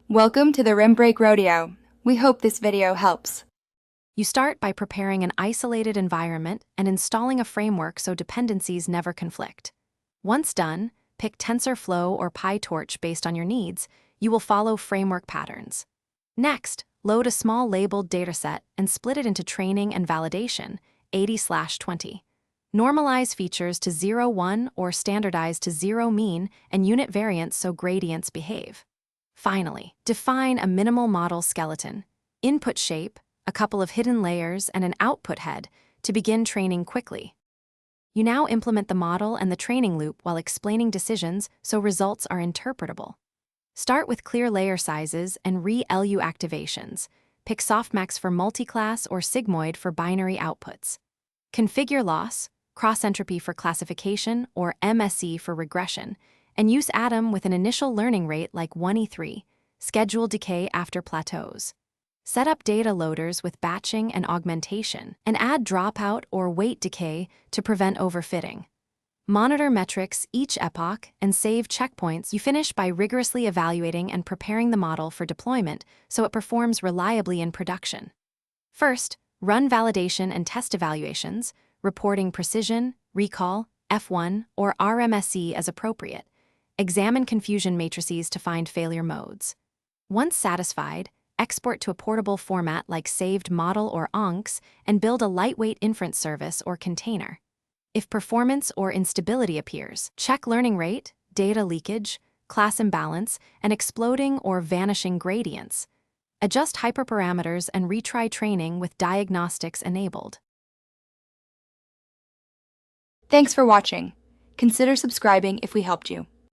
Welcome to the Rim Break Rodeo. We hope this video helps. You start by preparing an isolated environment and installing a framework so dependencies never conflict. Once done, pick TensorFlow or PyTorch based on your needs. You will follow framework patterns. Next, load a small labeled dataset and split it into training and validation, 80/20. Normalize features to 0, 1 or standardize to 0 mean and unit variance so gradients behave. Finally, define a minimal model skeleton, input shape, a couple of hidden layers, and an output head to begin training quickly. You now implement the model and the training loop while explaining decisions so results are interpretable. Start with clear layer sizes and re-LU activations. Pick softmax for multiclass or sigmoid for binary outputs. Configure loss, cross-entropy for classification, or MSE for regression, and use Atom with an initial learning rate like 1e3, schedule decay after plateaus. Set up data loaders with batching and augmentation, and add dropout or weight decay to prevent overfitting. Monitor metrics each epoch and save checkpoints. You finish by rigorously evaluating and preparing the model for deployment so it performs reliably in production. First, run validation and test evaluations, reporting precision, recall, F1, or RMSE as appropriate. Examine confusion matrices to find failure modes. Once satisfied, export to a portable format like saved model or ONCs and build a lightweight inference service or container. If performance or instability appears, check learning rate, data leakage, class imbalance, and exploding or vanishing gradients. Adjust hyperparameters and retry training with diagnostics enabled. Thanks for watching. Consider subscribing if we helped you.